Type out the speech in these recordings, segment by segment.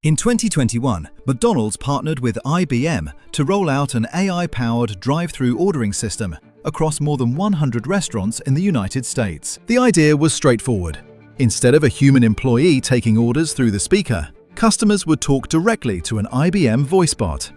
In 2021, McDonald's partnered with IBM to roll out an AI-powered drive-thru ordering system across more than 100 restaurants in the United States. The idea was straightforward. Instead of a human employee taking orders through the speaker, customers would talk directly to an IBM voice bot.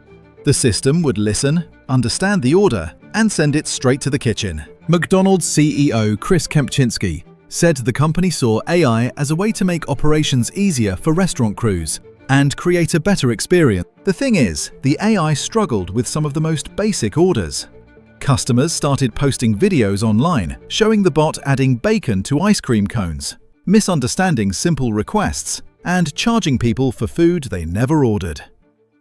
The system would listen, understand the order, and send it straight to the kitchen. McDonald's CEO Chris Kempczinski said the company saw AI as a way to make operations easier for restaurant crews and create a better experience. The thing is, the AI struggled with some of the most basic orders. Customers started posting videos online showing the bot adding bacon to ice cream cones, misunderstanding simple requests, and charging people for food they never ordered.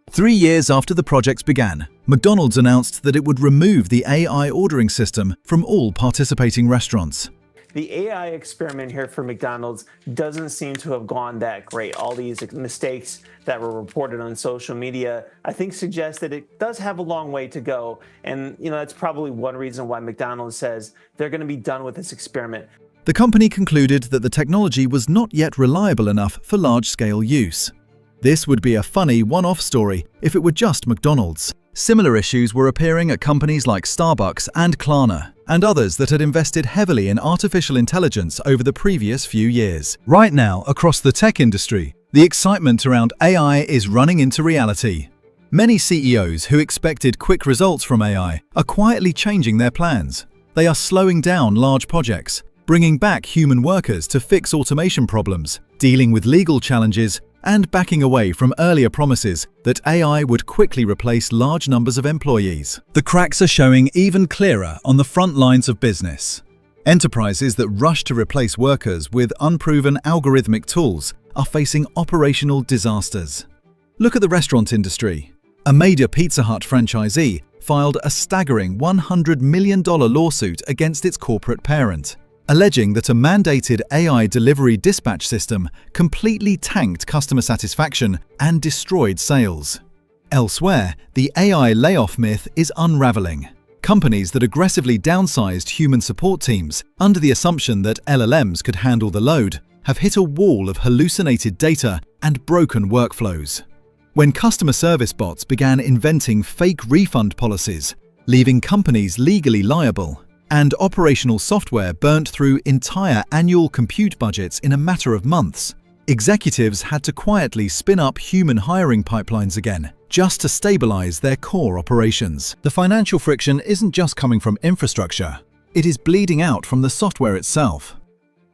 3 years after the project began, McDonald's announced that it would remove the AI ordering system from all participating restaurants. The AI experiment here for McDonald's doesn't seem to have gone that great. All these mistakes that were reported on social media, I think, suggest that it does have a long way to go. And, that's probably one reason why McDonald's says they're going to be done with this experiment. The company concluded that the technology was not yet reliable enough for large-scale use. This would be a funny one-off story if it were just McDonald's. Similar issues were appearing at companies like Starbucks and Klarna, and others that had invested heavily in artificial intelligence over the previous few years. Right now, across the tech industry, the excitement around AI is running into reality. Many CEOs who expected quick results from AI are quietly changing their plans. They are slowing down large projects, bringing back human workers to fix automation problems, dealing with legal challenges, and backing away from earlier promises that AI would quickly replace large numbers of employees. The cracks are showing even clearer on the front lines of business. Enterprises that rush to replace workers with unproven algorithmic tools are facing operational disasters. Look at the restaurant industry. A major Pizza Hut franchisee filed a staggering $100 million lawsuit against its corporate parent, alleging that a mandated AI delivery dispatch system completely tanked customer satisfaction and destroyed sales. Elsewhere, the AI layoff myth is unraveling. Companies that aggressively downsized human support teams under the assumption that LLMs could handle the load have hit a wall of hallucinated data and broken workflows. When customer service bots began inventing fake refund policies, leaving companies legally liable, and operational software burnt through entire annual compute budgets in a matter of months, executives had to quietly spin up human hiring pipelines again, just to stabilize their core operations. The financial friction isn't just coming from infrastructure, it is bleeding out from the software itself.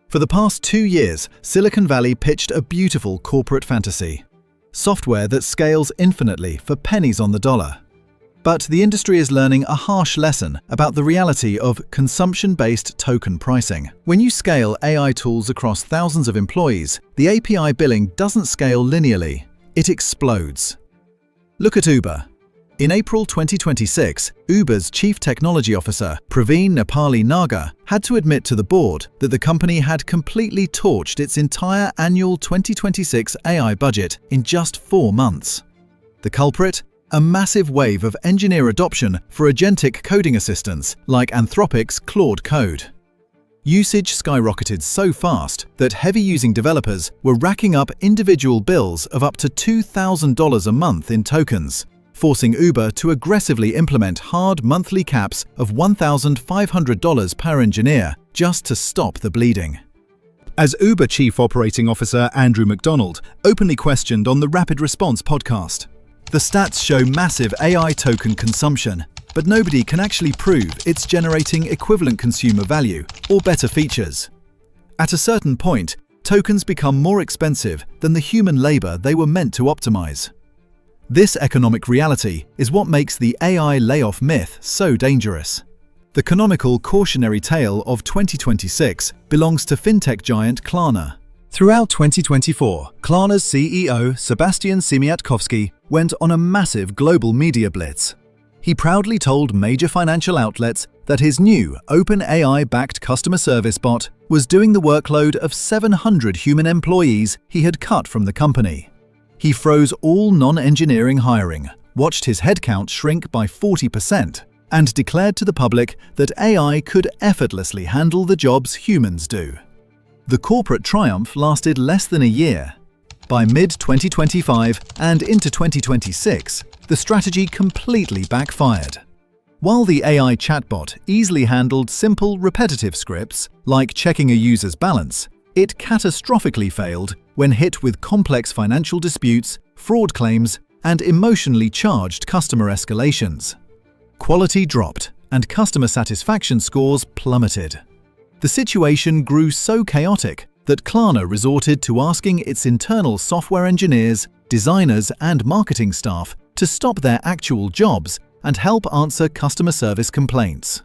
For the past 2 years, Silicon Valley pitched a beautiful corporate fantasy: software that scales infinitely for pennies on the dollar. But the industry is learning a harsh lesson about the reality of consumption-based token pricing. When you scale AI tools across thousands of employees, the API billing doesn't scale linearly, it explodes. Look at Uber. In April 2026, Uber's Chief Technology Officer, Praveen Nepali Nagar, had to admit to the board that the company had completely torched its entire annual 2026 AI budget in just 4 months. The culprit? A massive wave of engineer adoption for agentic coding assistants like Anthropic's Claude Code. Usage skyrocketed so fast that heavy-using developers were racking up individual bills of up to $2,000 a month in tokens, forcing Uber to aggressively implement hard monthly caps of $1,500 per engineer just to stop the bleeding. As Uber Chief Operating Officer Andrew McDonald openly questioned on the Rapid Response podcast, the stats show massive AI token consumption, but nobody can actually prove it's generating equivalent consumer value or better features. At a certain point, tokens become more expensive than the human labor they were meant to optimize. This economic reality is what makes the AI layoff myth so dangerous. The canonical cautionary tale of 2026 belongs to fintech giant Klarna. Throughout 2024, Klarna's CEO, Sebastian Siemiatkowski, went on a massive global media blitz. He proudly told major financial outlets that his new OpenAI-backed customer service bot was doing the workload of 700 human employees he had cut from the company. He froze all non-engineering hiring, watched his headcount shrink by 40%, and declared to the public that AI could effortlessly handle the jobs humans do. The corporate triumph lasted less than a year. By mid-2025 and into 2026, the strategy completely backfired. While the AI chatbot easily handled simple, repetitive scripts, like checking a user's balance, it catastrophically failed when hit with complex financial disputes, fraud claims, and emotionally charged customer escalations. Quality dropped, and customer satisfaction scores plummeted. The situation grew so chaotic that Klarna resorted to asking its internal software engineers, designers, and marketing staff to stop their actual jobs and help answer customer service complaints.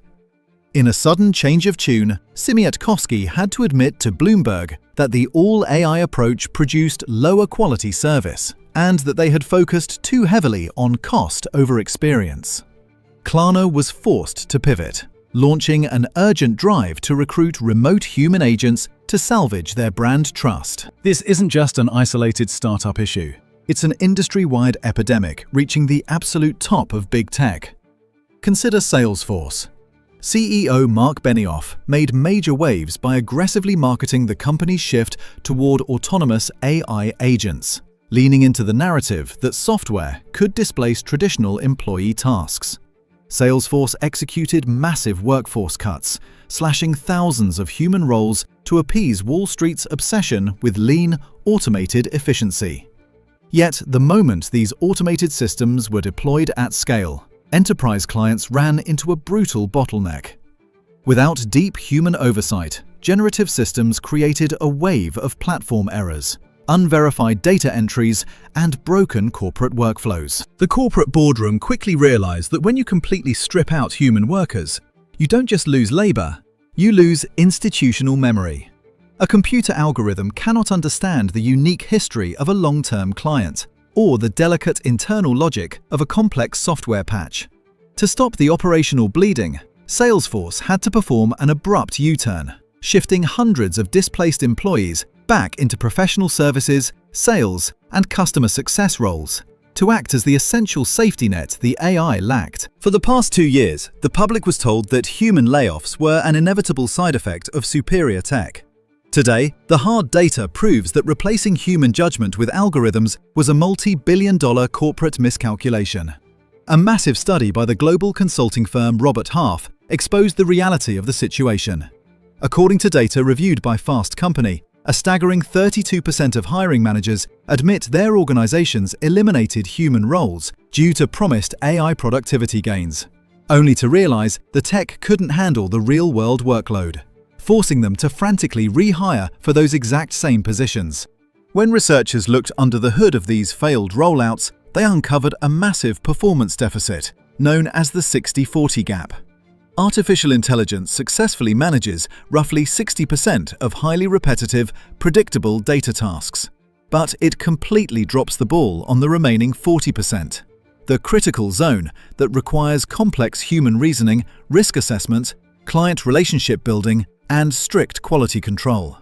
In a sudden change of tune, Siemiatkowski had to admit to Bloomberg that the all-AI approach produced lower quality service and that they had focused too heavily on cost over experience. Klarna was forced to pivot, launching an urgent drive to recruit remote human agents to salvage their brand trust. This isn't just an isolated startup issue. It's an industry-wide epidemic reaching the absolute top of big tech. Consider Salesforce. CEO Mark Benioff made major waves by aggressively marketing the company's shift toward autonomous AI agents, leaning into the narrative that software could displace traditional employee tasks. Salesforce executed massive workforce cuts, slashing thousands of human roles to appease Wall Street's obsession with lean, automated efficiency. Yet, the moment these automated systems were deployed at scale, enterprise clients ran into a brutal bottleneck. Without deep human oversight, generative systems created a wave of platform errors, unverified data entries, and broken corporate workflows. The corporate boardroom quickly realized that when you completely strip out human workers, you don't just lose labor, You lose institutional memory. A computer algorithm cannot understand the unique history of a long-term client or the delicate internal logic of a complex software patch. To stop the operational bleeding, Salesforce had to perform an abrupt U-turn, shifting hundreds of displaced employees back into professional services, sales, and customer success roles to act as the essential safety net the AI lacked. For the past 2 years, the public was told that human layoffs were an inevitable side effect of superior tech. Today, the hard data proves that replacing human judgment with algorithms was a multi-billion-dollar corporate miscalculation. A massive study by the global consulting firm Robert Half exposed the reality of the situation. According to data reviewed by Fast Company, a staggering 32% of hiring managers admit their organizations eliminated human roles due to promised AI productivity gains, only to realize the tech couldn't handle the real-world workload, forcing them to frantically rehire for those exact same positions. When researchers looked under the hood of these failed rollouts, they uncovered a massive performance deficit, known as the 60-40 gap. Artificial intelligence successfully manages roughly 60% of highly repetitive, predictable data tasks, but it completely drops the ball on the remaining 40%, the critical zone that requires complex human reasoning, risk assessment, client relationship building, and strict quality control.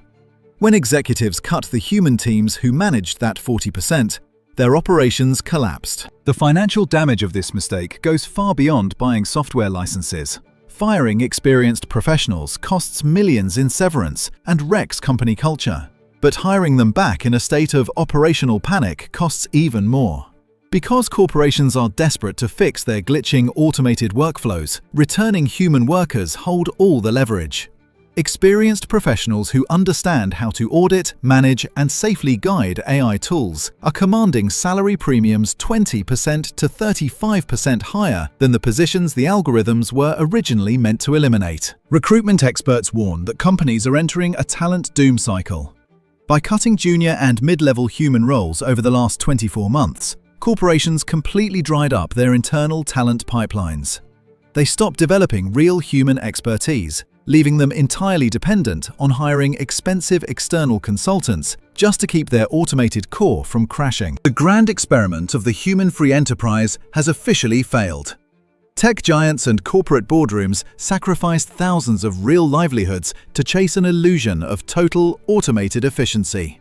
When executives cut the human teams who managed that 40%, their operations collapsed. The financial damage of this mistake goes far beyond buying software licenses. Firing experienced professionals costs millions in severance and wrecks company culture. But hiring them back in a state of operational panic costs even more. Because corporations are desperate to fix their glitching automated workflows, returning human workers hold all the leverage. Experienced professionals who understand how to audit, manage, and safely guide AI tools are commanding salary premiums 20% to 35% higher than the positions the algorithms were originally meant to eliminate. Recruitment experts warn that companies are entering a talent doom cycle. By cutting junior and mid-level human roles over the last 24 months, corporations completely dried up their internal talent pipelines. They stopped developing real human expertise, leaving them entirely dependent on hiring expensive external consultants just to keep their automated core from crashing. The grand experiment of the human-free enterprise has officially failed. Tech giants and corporate boardrooms sacrificed thousands of real livelihoods to chase an illusion of total automated efficiency.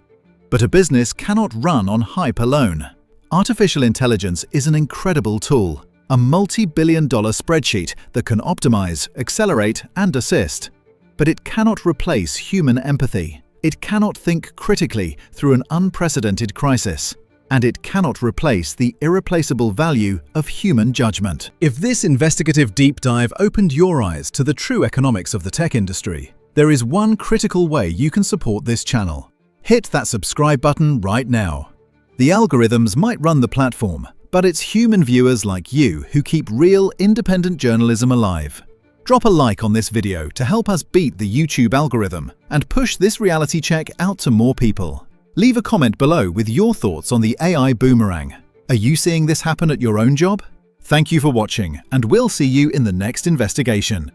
But a business cannot run on hype alone. Artificial intelligence is an incredible tool, a multi-billion-dollar spreadsheet that can optimize, accelerate, and assist. But it cannot replace human empathy, It cannot think critically through an unprecedented crisis, and it cannot replace the irreplaceable value of human judgment. If this investigative deep dive opened your eyes to the true economics of the tech industry, there is one critical way you can support this channel. Hit that subscribe button right now. The algorithms might run the platform, but it's human viewers like you who keep real, independent journalism alive. Drop a like on this video to help us beat the YouTube algorithm and push this reality check out to more people. Leave a comment below with your thoughts on the AI boomerang. Are you seeing this happen at your own job? Thank you for watching, and we'll see you in the next investigation.